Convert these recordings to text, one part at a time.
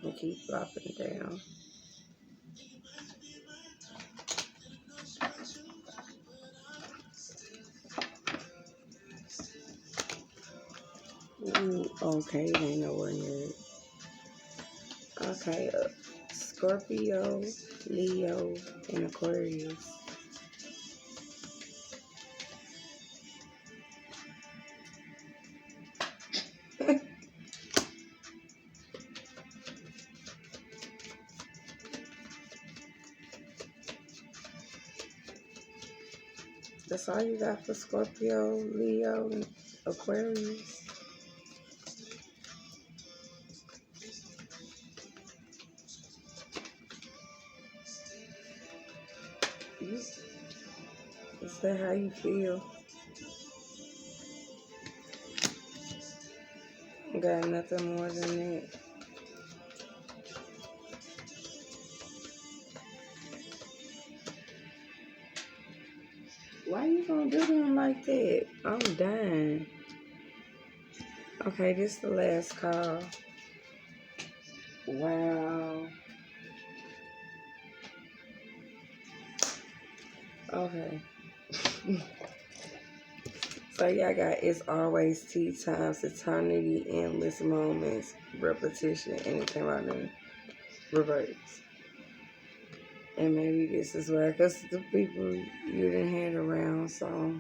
and keep dropping down. Ooh, okay, they know where near it. Okay, Scorpio, Leo, and Aquarius. That's all you got for Scorpio, Leo, and Aquarius. Is that how you feel? Got nothing more than that. Why you gonna do them like that? I'm dying. Okay, this is the last call. Wow. Okay. So y'all got it's always tea times, eternity, endless moments, repetition, and it came out in reverse. And maybe this is why, because the people you didn't had around, so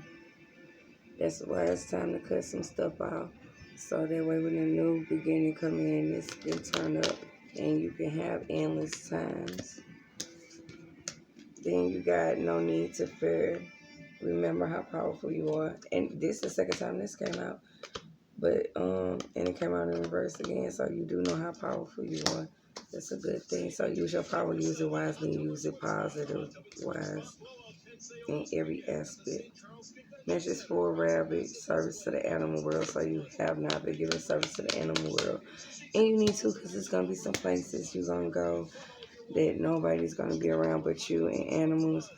that's why it's time to cut some stuff out. So that way when a new beginning come in, this can turn up and you can have endless times. Then you got no need to fear. Remember how powerful you are. And this is the second time this came out. But and it came out in reverse again, so you do know how powerful you are. That's a good thing. So use your power, use it wisely, use it positive wise in every aspect. Message for rabbit, service to the animal world. So you have not been giving service to the animal world. And you need to, because there's going to be some places you're going to go that nobody's going to be around but you and animals.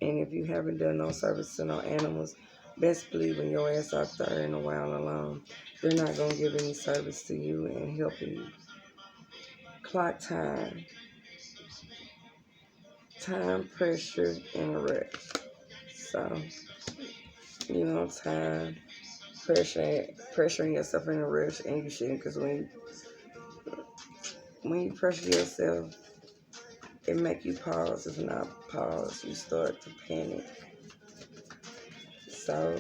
And if you haven't done no service to no animals, best believe when your ass out there in a while alone, they're not going to give any service to you and helping you. Clock time. Time, pressure, and a rush. So, time, pressuring yourself in a rush, and you shouldn't, because when you pressure yourself, it make you pause. If not pause, you start to panic. So,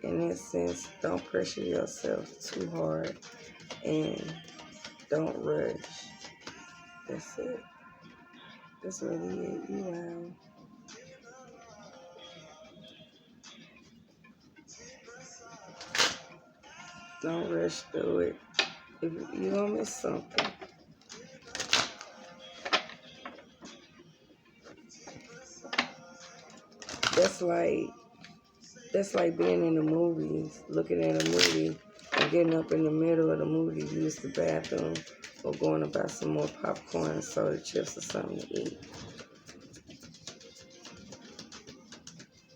in that sense, don't pressure yourself too hard and don't rush. That's it. That's really it. You wow. Don't rush through it. If you gonna miss something. That's like being in the movies, looking at a movie and getting up in the middle of the movie to use the bathroom or going to buy some more popcorn, soda chips, or something to eat.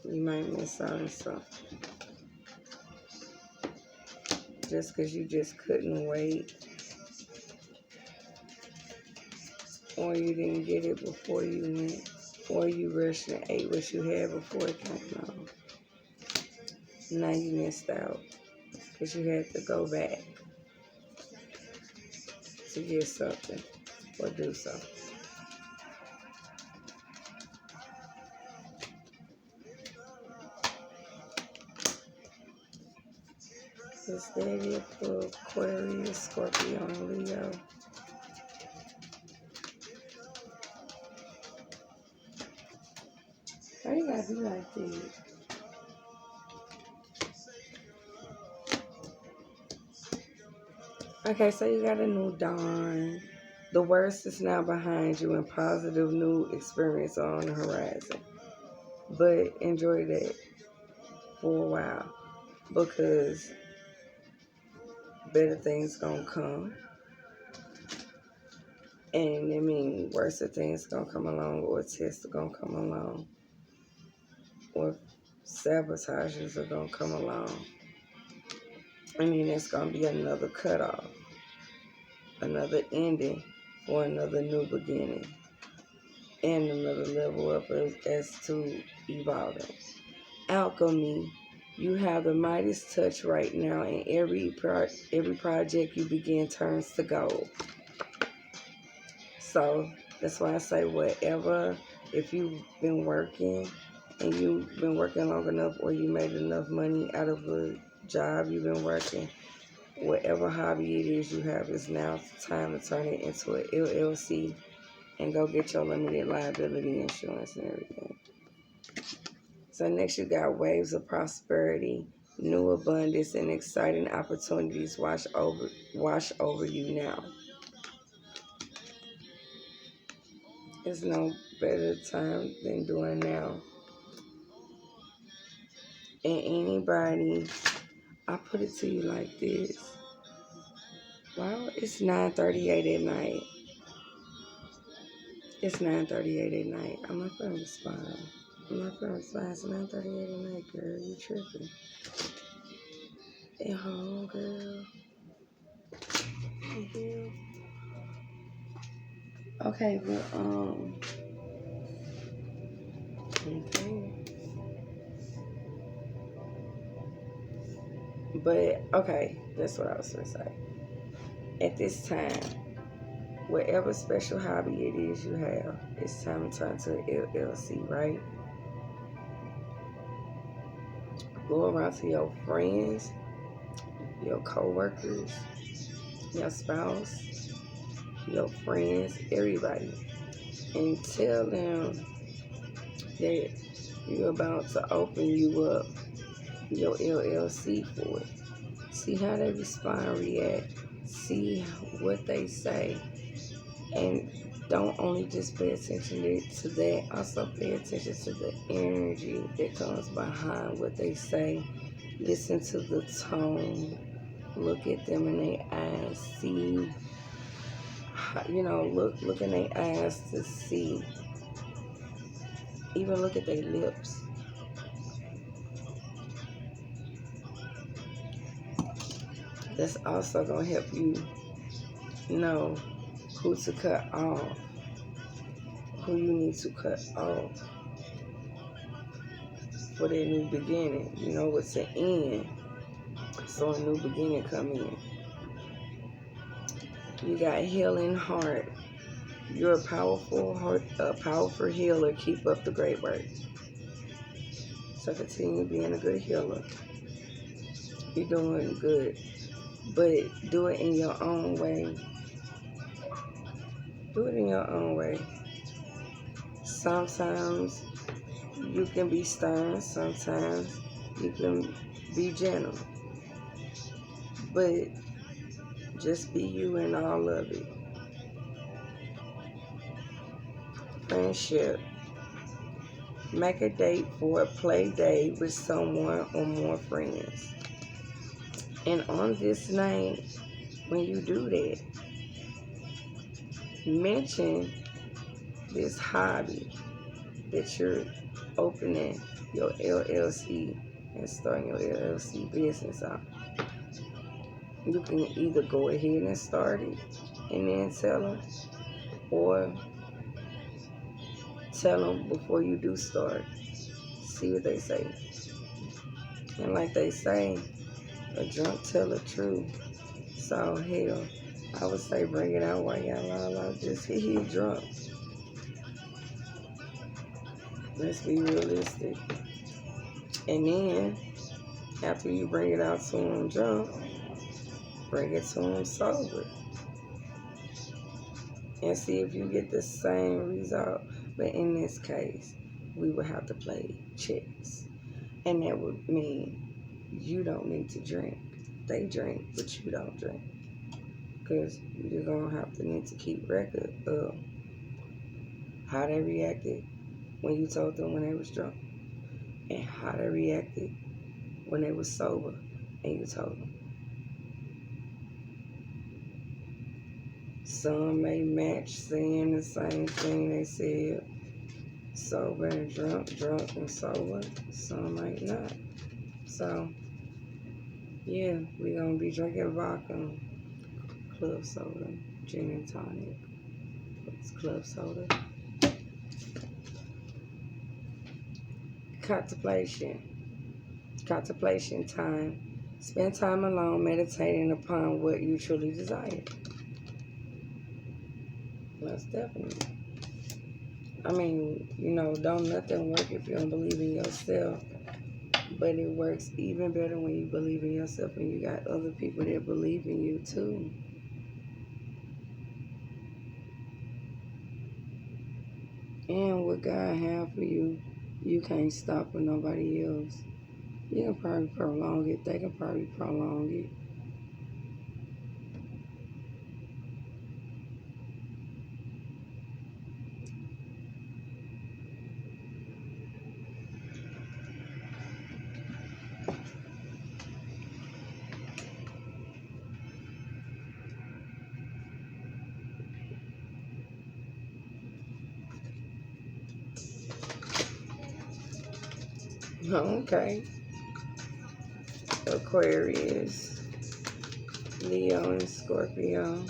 You might miss out on something. Just because you just couldn't wait, or you didn't get it before you went, or you rushed and ate what you had before it came out. Now you missed out because you had to go back to get something or do something. Is that it for Aquarius, Scorpio, and Leo? Why you gotta be like this? Okay, so you got a new dawn. The worst is now behind you and positive new experience on the horizon. But enjoy that for a while because better things gonna come. And I mean worse things gonna come along or tests are gonna come along or sabotages are gonna come along. I mean it's gonna be another cutoff, another ending for another new beginning and another level up as to evolving. Alchemy, you have the Midas touch right now, and every project you begin turns to gold. So that's why I say whatever, if you've been working and you've been working long enough, or you made enough money out of a job you've been working, whatever hobby it is you have, is now time to turn it into an LLC and go get your limited liability insurance and everything. So next you got waves of prosperity, new abundance, and exciting opportunities wash over you now. There's no better time than doing now. And anybody, I put it to you like this. Well, it's 9:38 at night. It's 9:38 at night. I'm not gonna respond. It's 9:38 at night, girl. You tripping. At home, girl. The hell? Okay, but, okay. But, okay, that's what I was gonna say. At this time, whatever special hobby it is you have, it's time to turn to an LLC, right? Go around to your friends, your co-workers, your spouse, your friends, everybody, and tell them that you're about to open you up your LLC for it. See how they respond, react, see what they say, and don't only just pay attention to that, also pay attention to the energy that comes behind what they say. Listen to the tone, look at them in their eyes, see, look in their eyes to see, even look at their lips. That's also going to help you know who to cut off, who you need to cut off for their new beginning. You know what's the end, so a new beginning come in. You got healing heart. You're a powerful healer. Keep up the great work. So continue being a good healer. You're doing good, but do it in your own way. Do it in your own way. Sometimes you can be stern. Sometimes you can be gentle. But just be you in all of it. Friendship. Make a date for a play day with someone or more friends. And on this night, when you do that, mention this hobby that you're opening your LLC and starting your LLC business out. You can either go ahead and start it and then tell them, or tell them before you do start. See what they say. And like they say, a drunk tell the truth. So hell, I would say bring it out while y'all just he drunk. Let's be realistic. And then, after you bring it out to him drunk, bring it to him sober. And see if you get the same result. But in this case, we would have to play chess. And that would mean you don't need to drink. They drink, but you don't drink. Because you're going to need to keep record of how they reacted when you told them when they was drunk, and how they reacted when they was sober and you told them. Some may match saying the same thing they said, sober and drunk, drunk and sober. Some might not. So, yeah, we're going to be drinking vodka, club soda, gin and tonic. It's club soda. Contemplation time. Spend time alone meditating upon what you truly desire. Most definitely. I mean, don't nothing work if you don't believe in yourself. But it works even better when you believe in yourself and you got other people that believe in you too. And what God have for you, you can't stop with nobody else. You can probably prolong it. They can probably prolong it. Okay. Aquarius, Leo, and Scorpio.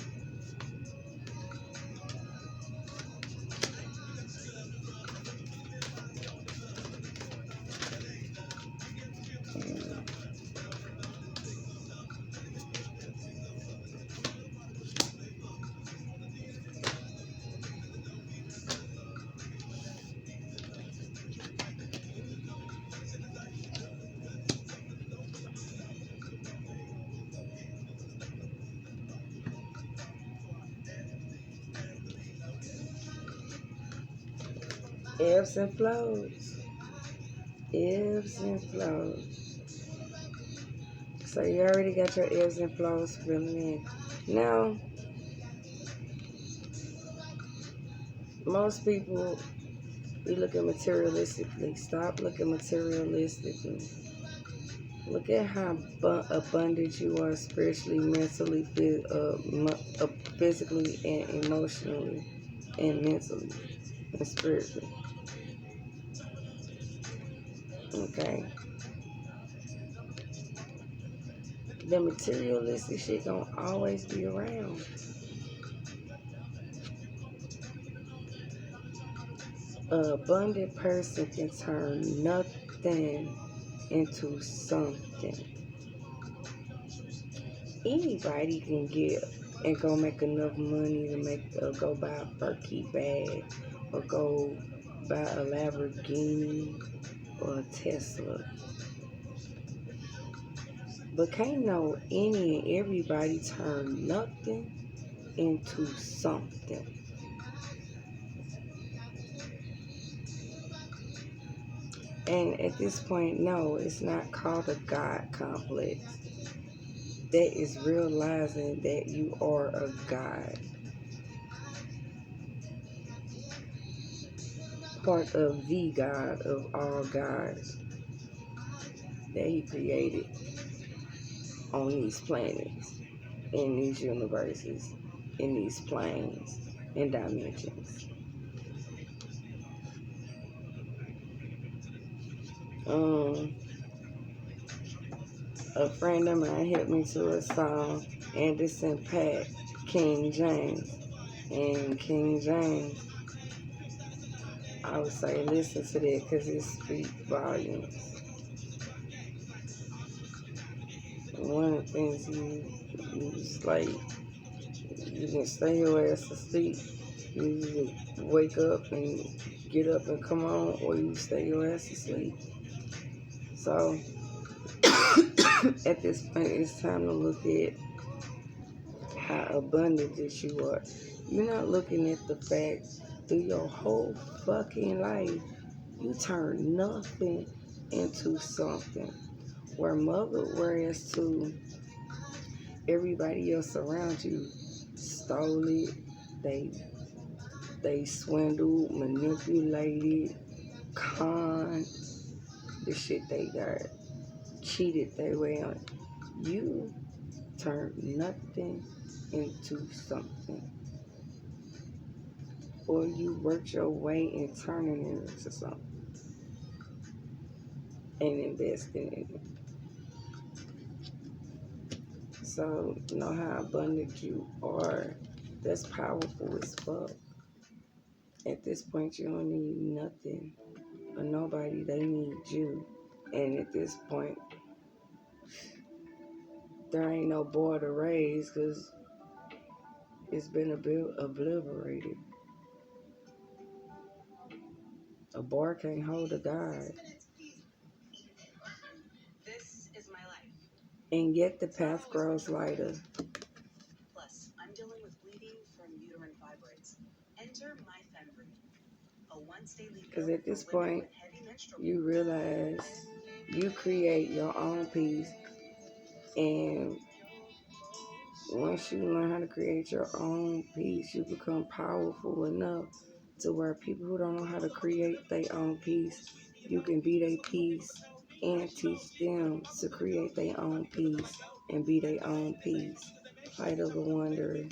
Ebbs and flows. Ebbs and flows. So you already got your ebbs and flows filling in. Now, most people, we look at materialistically. Stop looking materialistically. Look at how abundant you are spiritually, mentally, physically, and emotionally, and mentally, and spiritually. Okay? The materialistic shit gonna always be around. An abundant person can turn nothing into something. Anybody can get and go make enough money to go buy a Birkin bag or go buy a Lamborghini or a Tesla. But can't no any and everybody turn nothing into something. And at this point, no, it's not called a God complex. That is realizing that you are a God. Part of the God of all gods that He created on these planets, in these universes, in these planes and dimensions. A friend of mine helped me to a song, Anderson Paak, King James. And King James, I would say listen to that because it speaks volumes. One of the things it's like, you can stay your ass asleep. You wake up and get up and come on, or you stay your ass asleep. So, at this point, it's time to look at how abundant that you are. You're not looking at the fact through your whole fucking life, you turn nothing into something. Whereas to everybody else around you stole it, they swindled, manipulated, conned the shit they got, cheated their way on. You turn nothing into something. Or you work your way in turning it into something and investing in it. So know how abundant you are. That's powerful as fuck. At this point, you don't need nothing or nobody. They need you. And at this point, there ain't no boy to raise because it's been obliterated. A boy can't hold a God. And yet the path grows lighter. Plus, I'm dealing with bleeding from uterine fibroids. Enter because at this point, you realize you create your own peace. And once you learn how to create your own peace, you become powerful enough to where people who don't know how to create their own peace, you can be their peace and teach them to create their own peace and be their own peace. Light of the wanderer.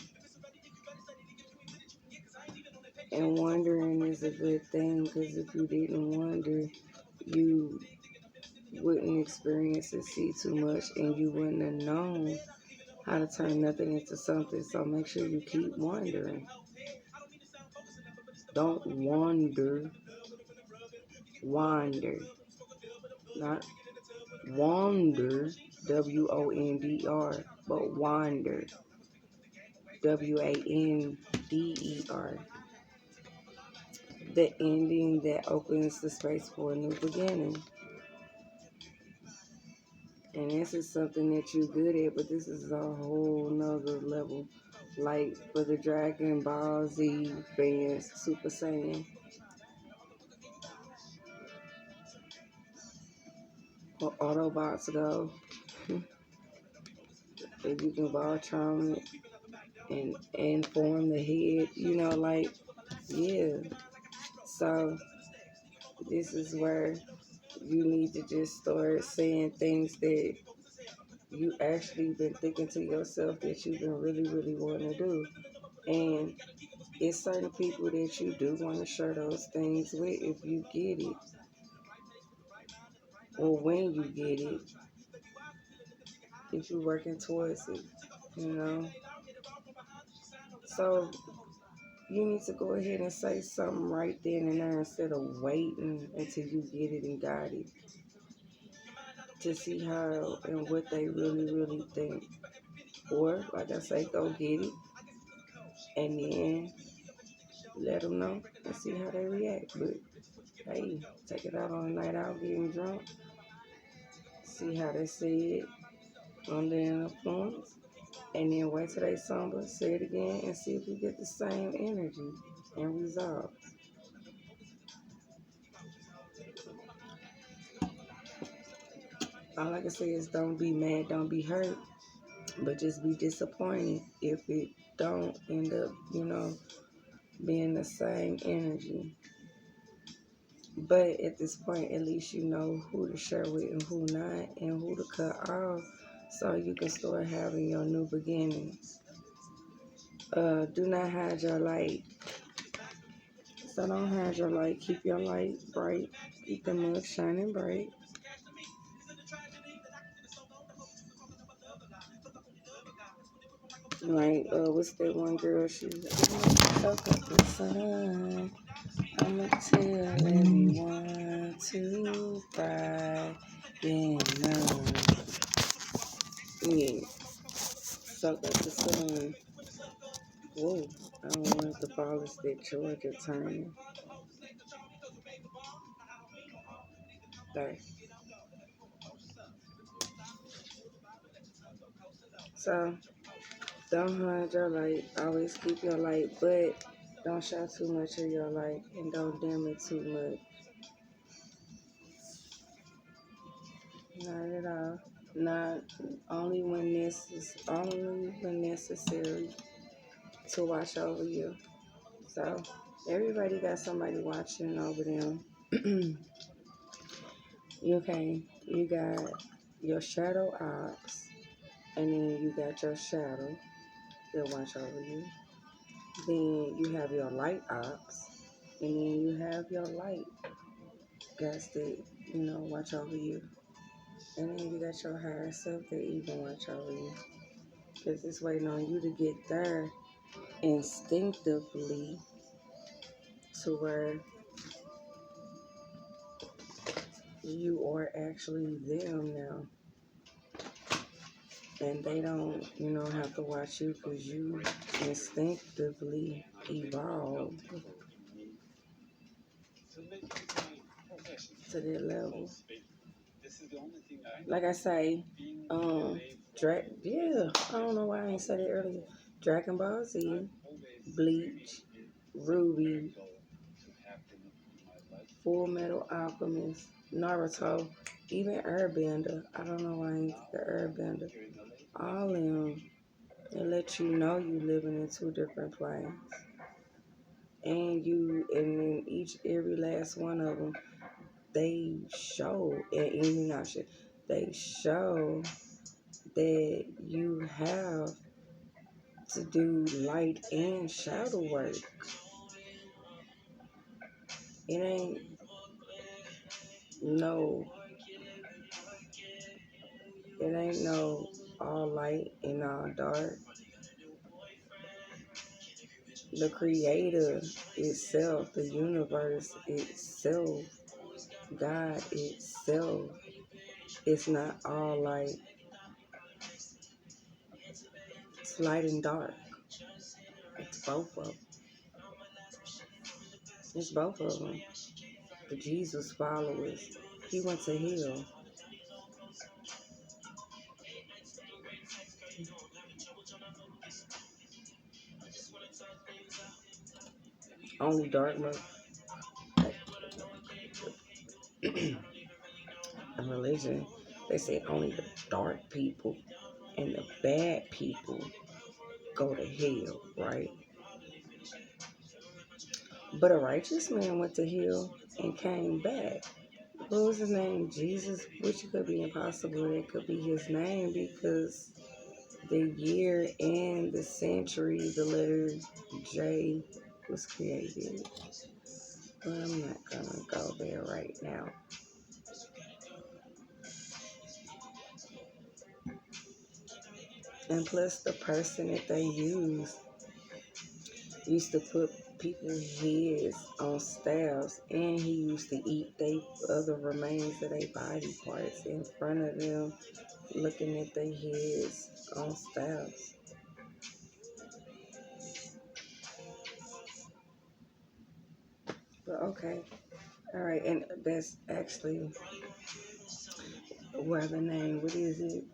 And wandering is a good thing because if you didn't wander, you wouldn't experience and see too much and you wouldn't have known how to turn nothing into something. So make sure you keep wandering. Don't wander. Wander. Not wander, WONDR, but wander, WANDER. The ending that opens the space for a new beginning. And this is something that you're good at, but this is a whole nother level. Like for the Dragon Ball Z fans, Super Saiyan. Or Autobots go. If you can Voltron and form the head, like, yeah. So this is where you need to just start saying things that you actually been thinking to yourself that you've been really, really wanting to do. And it's certain people that you do want to share those things with if you get it. Or when you get it. If you're working towards it. So you need to go ahead and say something right then and there instead of waiting until you get it and got it. To see how and what they really, really think. Or, like I say, go get it. And then let them know and see how they react. But, hey, take it out on a night out, getting drunk. See how they say it under influence. And then wait till they somber, say it again, and see if you get the same energy and results. All I can say is don't be mad, don't be hurt, but just be disappointed if it don't end up, being the same energy. But at this point, at least you know who to share with and who not, and who to cut off, so you can start having your new beginnings. Do not hide your light. So don't hide your light. Keep your light bright. Keep the mug shining bright. Like, what's that one girl? She's soak up the sun. I'ma tell everyone to brighten up. Yeah, soak up the sun. Whoa, I don't want the ball is that Georgia turning. There. So, don't hide your light. Always keep your light, but don't show too much of your light and don't dim it too much. Not at all. Not only when necessary to watch over you. So everybody got somebody watching over them. You got your shadow ops, and then you got your shadow that watch over you. Then you have your light ops, and then you have your light guys that watch over you. And then you got your higher self that even watch over you. Because it's waiting on you to get there instinctively to where you are actually them now. And they don't, have to watch you because you instinctively evolve to that level. Like I say, yeah, I don't know why I ain't said it earlier. Dragon Ball Z, Bleach, Ruby, Full Metal Alchemist, Naruto, even Airbender. I don't know why I ain't think of Airbender. All them, it let you know you living in two different planes. And in every last one of them, they show, and even not shit, they show that you have to do light and shadow work. It ain't no, all light and all dark. The creator itself, the universe itself, God itself, it's not all light. It's light and dark. It's both of them. It's both of them. The Jesus followers, he went to hell. Only dark in religion, they say only the dark people and the bad people go to hell, right? But a righteous man went to hell and came back. What was his name? Jesus, which could be impossible. It could be his name because the year and the century the letter J was created. But I'm not gonna go there right now. And plus the person that they used to put people's heads on staffs, and he used to eat they other remains of their body parts in front of them, looking at their heads on staffs. But okay, all right, and that's actually where the name, what is it?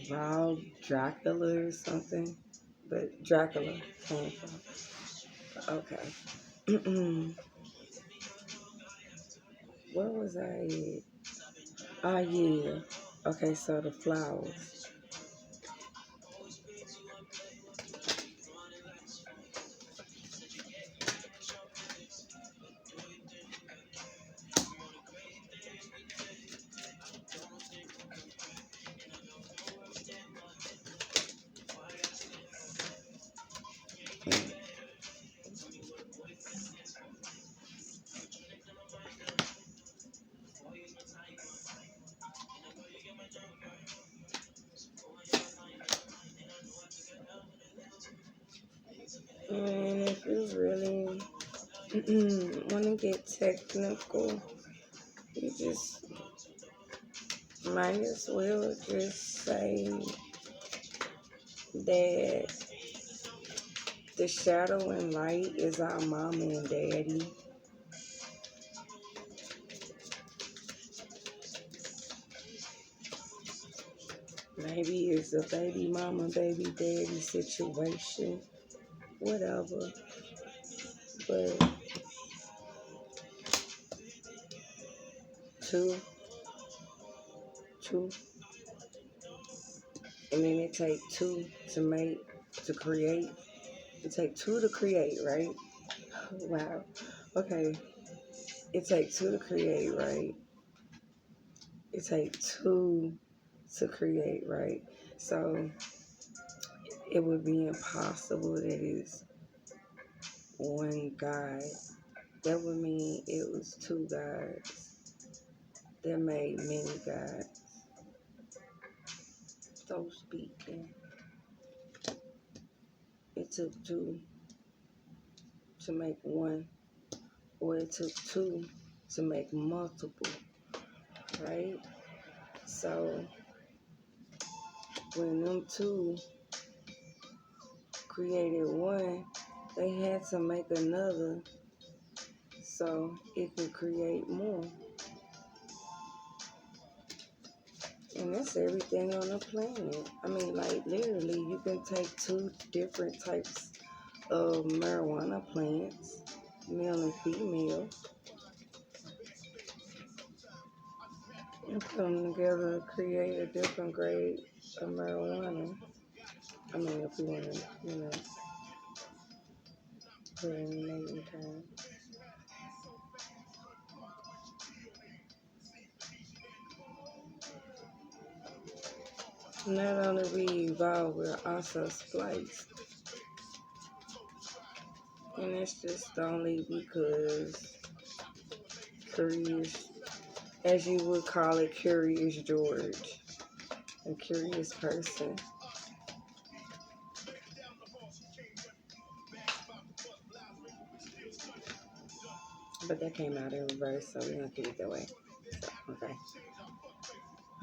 Val Dracula or something, but Dracula came from. Okay. Where was I at? Oh, yeah. Okay, so the flowers. And if you really want to get technical, you just might as well just say that the shadow and light is our mama and daddy. Maybe it's a baby mama, baby daddy situation, whatever. But two, two, and then it take two to create. It take two to create, right? Wow. Okay. It take two to create, right? It take two to create, right? So it would be impossible that it's one God. That would mean it was two gods that made many gods. So speaking, it took two to make one, or it took two to make multiple, right? So when them two created one, they had to make another so it could create more. And that's everything on the planet. I mean, like, literally, you can take two different types of marijuana plants, male and female, and put them together to create a different grade of marijuana. I mean, if you want to, put it in mating time. Not only we evolve, we're also spliced. And it's just only because Curious, as you would call it, Curious George, a curious person. But that came out in reverse, so we're going to keep it that way. So, okay.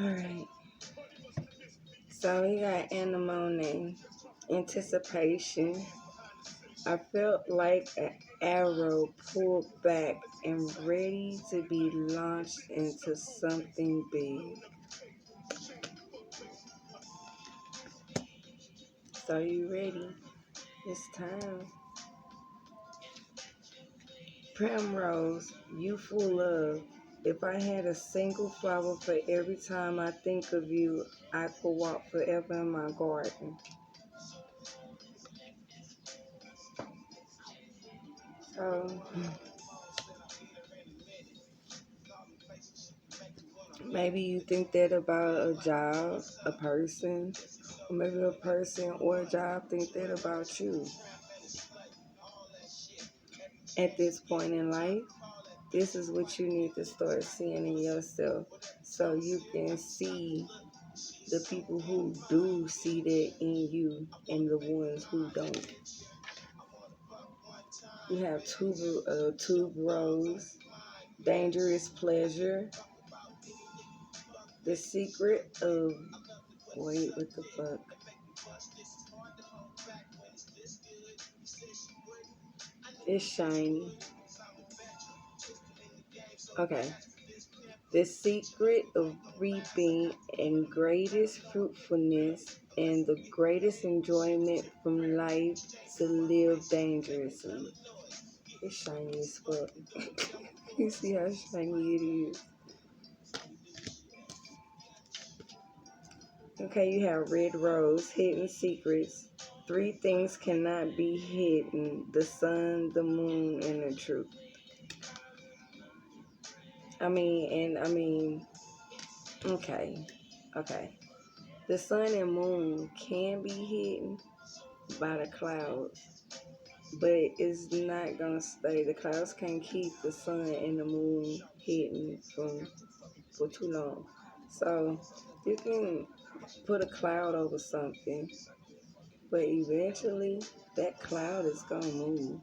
Alright. So we got anemone, anticipation. I felt like an arrow pulled back and ready to be launched into something big. So you ready? It's time. Primrose, youthful love. If I had a single flower for every time I think of you, I could walk forever in my garden. So maybe you think that about a job, a person, or maybe a person or a job think that about you. At this point in life, this is what you need to start seeing in yourself so you can see the people who do see that in you and the ones who don't. You have tuberose, dangerous pleasure, the secret of, wait, what the fuck? It's shiny. Okay. The secret of reaping and greatest fruitfulness and the greatest enjoyment from life to live dangerously. It's shiny as fuck. You see how shiny it is. Okay, you have red rose, hidden secrets. Three things cannot be hidden: the sun, the moon, and the truth. Okay. The sun and moon can be hidden by the clouds, but it's not gonna stay. The clouds can't keep the sun and the moon hidden for too long. So you can put a cloud over something, but eventually that cloud is gonna move.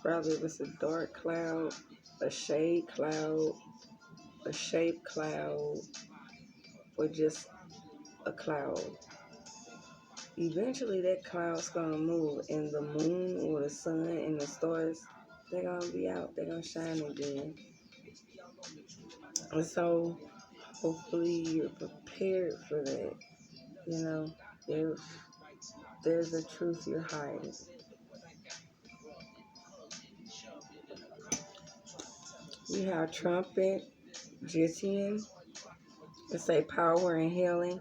Rather if it's a dark cloud, a shade cloud, a shape cloud, or just a cloud. Eventually that cloud's gonna move and the moon or the sun and the stars, they're gonna be out. They're gonna shine again. And so hopefully you're prepared for that. If there's a truth you're hiding. You have trumpet, Jitian. It's say power and healing.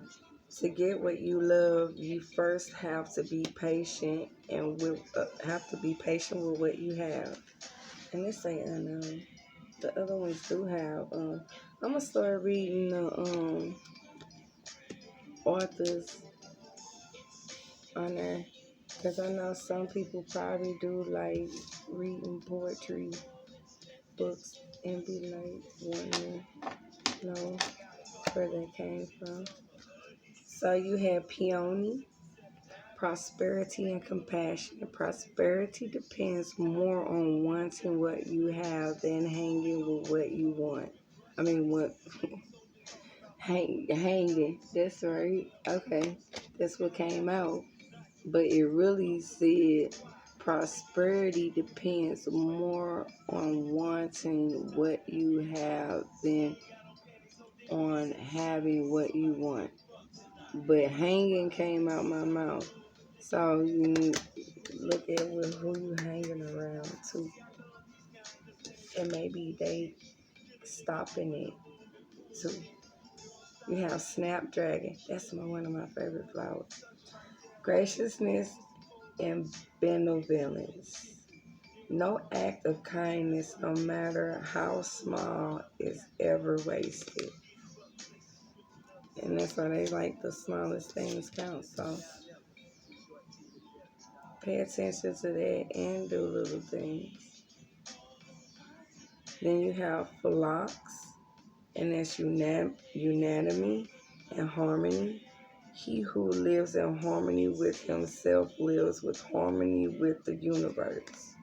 To get what you love, you first have to be patient and have to be patient with what you have. And this say unknown. The other ones do have. I'm gonna start reading the authors on there because I know some people probably do like reading poetry books and be like wanting to know where they came from. So you have peony, prosperity and compassion. Prosperity depends more on wanting what you have than hanging with what you want. I mean, what hanging. That's right. Okay, that's what came out. But it really said prosperity depends more on wanting what you have than on having what you want. But hanging came out my mouth. So you look at who you hanging around too. And maybe they stopping it too. You have snapdragon. That's one of my favorite flowers. Graciousness and benevolence. No act of kindness, no matter how small, is ever wasted. And that's why they like the smallest things count. So pay attention to that and do little things. Then you have phlox, and that's unanimity and harmony. He who lives in harmony with himself lives with harmony with the universe.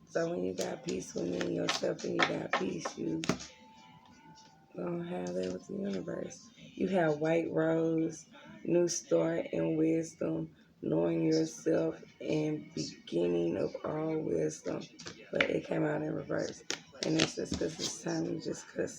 So when you got peace within yourself and you got peace, you gonna have that with the universe. You have white rose, new start and wisdom, knowing yourself and beginning of all wisdom. But it came out in reverse. And that's just because it's time you just cut